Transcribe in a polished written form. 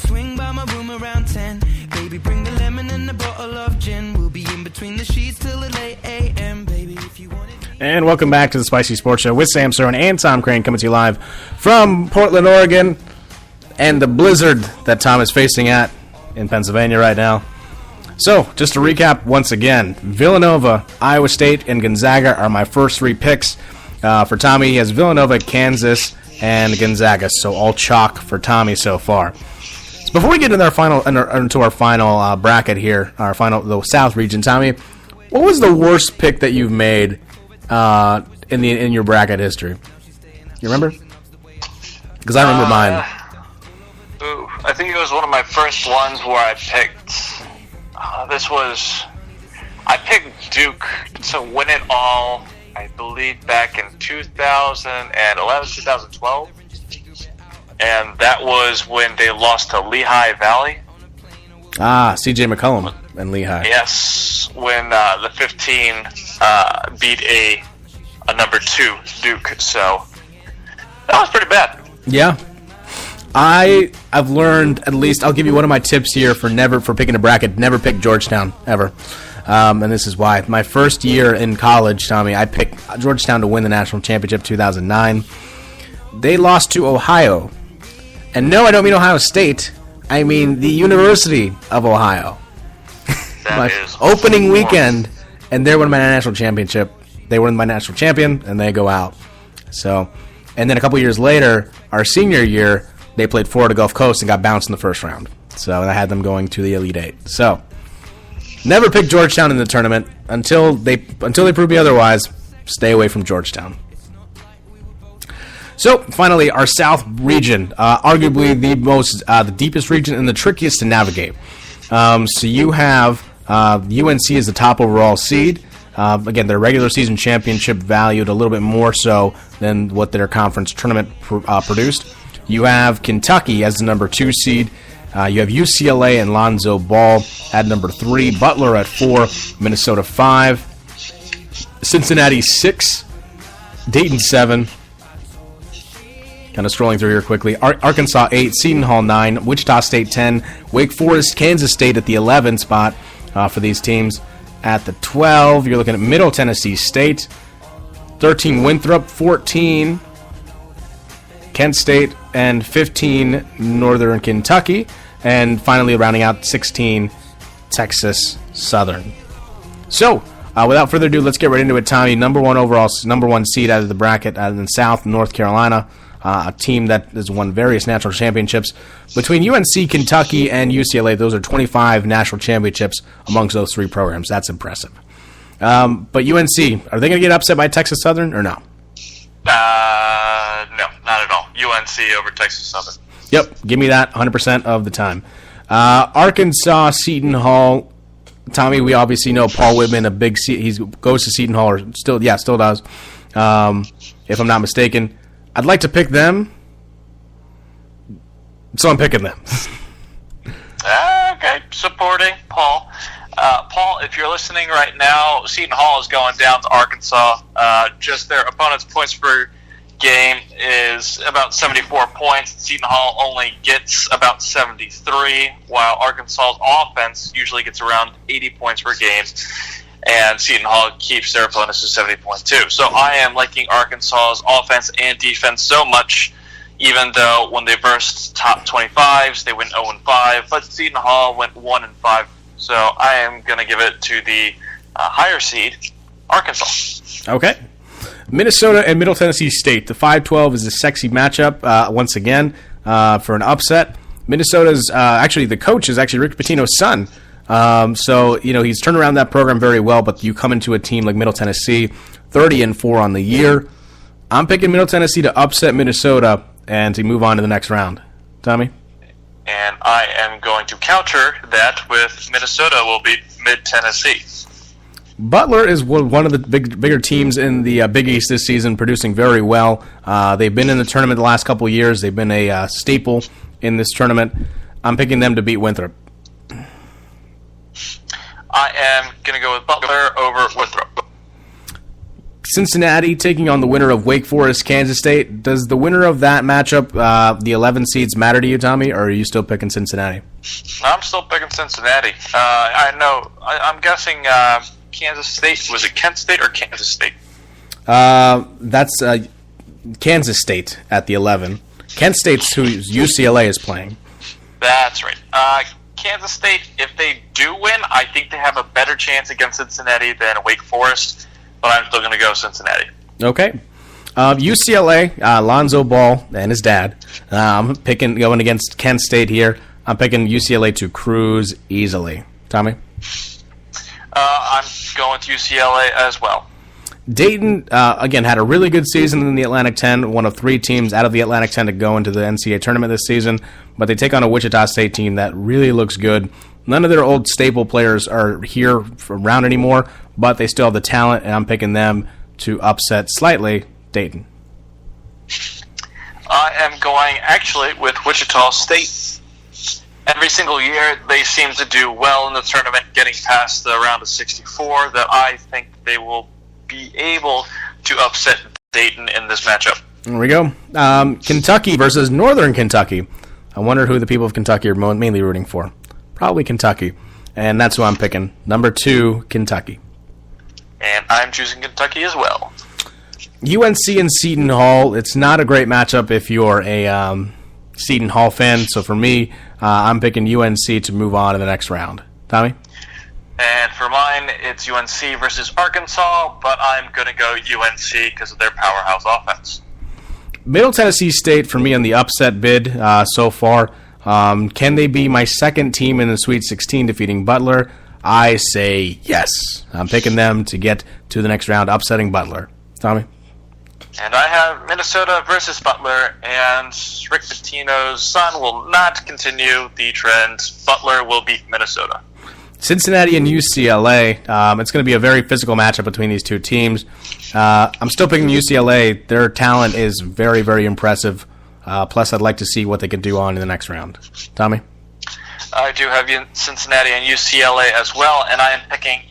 swing by my room around 10. Baby, bring the lemon and a bottle of gin. We'll be in between the sheets till the late a.m. Baby, if you want it. And welcome back to the Spicy Sports Show with Sam Cerrone and Tom Crane, coming to you live from Portland, Oregon, and the blizzard that Tom is facing in Pennsylvania right now. So, just to recap once again, Villanova, Iowa State, and Gonzaga are my first three picks. For Tommy, he has Villanova, Kansas, and Gonzaga, so all chalk for Tommy so far. So before we get into our final bracket here, the South region, Tommy, what was the worst pick that you've made in your bracket history? You remember? Because I remember mine. I think it was one of my first ones where I picked. I picked Duke to win it all. I believe back in 2011, 2012, and that was when they lost to Lehigh Valley. C.J. McCollum and Lehigh. Yes, when the 15 beat a number 2 Duke. So that was pretty bad. Yeah. I've learned, at least, I'll give you one of my tips here for picking a bracket. Never pick Georgetown, ever. And this is why. My first year in college, Tommy, I picked Georgetown to win the national championship 2009. They lost to Ohio. And no, I don't mean Ohio State. I mean the University of Ohio. That is opening weekend, and they won my national championship. They were my national champion, and they go out. So, and then a couple years later, our senior year, they played Florida Gulf Coast and got bounced in the first round. So I had them going to the Elite Eight. So never pick Georgetown in the tournament until they prove me otherwise. Stay away from Georgetown. So finally, our South region, arguably the deepest region and the trickiest to navigate. So you have UNC as the top overall seed. Again, their regular season championship valued a little bit more so than what their conference tournament produced. You have Kentucky as the number 2 seed. You have UCLA and Lonzo Ball at number 3. Butler at 4. Minnesota 5. Cincinnati 6. Dayton 7. Kind of scrolling through here quickly. Arkansas 8. Seton Hall 9. Wichita State 10. Wake Forest, Kansas State at the 11 spot for these teams. At the 12, you're looking at Middle Tennessee State. 13, Winthrop. 14, Kent State, and 15, Northern Kentucky, and finally rounding out 16, Texas Southern. So, without further ado, let's get right into it, Tommy. Number 1 seed out of the bracket out in the South, North Carolina, a team that has won various national championships. Between UNC, Kentucky, and UCLA, those are 25 national championships amongst those three programs. That's impressive. But UNC, are they going to get upset by Texas Southern or no? No, not at all. UNC over Texas Southern. Yep, give me that 100% of the time. Arkansas, Seton Hall. Tommy, we obviously know Paul Whitman, a big he goes to Seton Hall, or still does. If I'm not mistaken, I'd like to pick them, so I'm picking them. Okay, supporting Paul. Paul, if you're listening right now, Seton Hall is going down to Arkansas. Just their opponent's points per game is about 74 points. Seton Hall only gets about 73, while Arkansas's offense usually gets around 80 points per game, and Seton Hall keeps their opponents to 70.2. So I am liking Arkansas's offense and defense so much, even though when they versed top 25s, they went 0-5, but Seton Hall went 1-5. So I am going to give it to the higher seed, Arkansas. Okay. Minnesota and Middle Tennessee State. The 5-12 is a sexy matchup once again for an upset. Minnesota's actually the coach is actually Rick Pitino's son. So he's turned around that program very well. But you come into a team like Middle Tennessee, 30-4 on the year. I'm picking Middle Tennessee to upset Minnesota and to move on to the next round. Tommy? And I am going to counter that with Minnesota will beat Mid-Tennessee. Butler is one of the bigger teams in the Big East this season, producing very well. They've been in the tournament the last couple of years. They've been a staple in this tournament. I'm picking them to beat Winthrop. I am going to go with Butler over Winthrop. Cincinnati taking on the winner of Wake Forest, Kansas State. Does the winner of that matchup, the 11 seeds, matter to you, Tommy, or are you still picking Cincinnati? I'm still picking Cincinnati. I know. I'm guessing Kansas State. Was it Kent State or Kansas State? That's Kansas State at the 11. Kent State's who UCLA is playing. That's right. Kansas State, if they do win, I think they have a better chance against Cincinnati than Wake Forest, but I'm still going to go Cincinnati. Okay. UCLA, Lonzo Ball and his dad. I'm picking going against Kent State here. I'm picking UCLA to cruise easily. Tommy? I'm going with UCLA as well. Dayton, again, had a really good season in the Atlantic 10, one of 3 teams out of the Atlantic 10 to go into the NCAA tournament this season, but they take on a Wichita State team that really looks good. None of their old staple players are here around anymore, but they still have the talent, and I'm picking them to upset slightly Dayton. I am going, actually, with Wichita State. Every single year, they seem to do well in the tournament, getting past the round of 64, that I think they will be able to upset Dayton in this matchup. There we go. Kentucky versus Northern Kentucky. I wonder who the people of Kentucky are mainly rooting for. Probably Kentucky. And that's who I'm picking. Number 2, Kentucky. And I'm choosing Kentucky as well. UNC and Seton Hall. It's not a great matchup if you're a Seton Hall fan. So for me, I'm picking UNC to move on to the next round. Tommy? And for mine, it's UNC versus Arkansas, but I'm going to go UNC because of their powerhouse offense. Middle Tennessee State, for me, on the upset bid so far. Can they be my second team in the Sweet 16 defeating Butler? I say yes. I'm picking them to get to the next round, upsetting Butler. Tommy? And I have Minnesota versus Butler, and Rick Pitino's son will not continue the trend. Butler will beat Minnesota. Cincinnati and UCLA. It's going to be a very physical matchup between these two teams. I'm still picking UCLA. Their talent is very, very impressive. Plus, I'd like to see what they can do on in the next round. Tommy? I do have Cincinnati and UCLA as well, and I am picking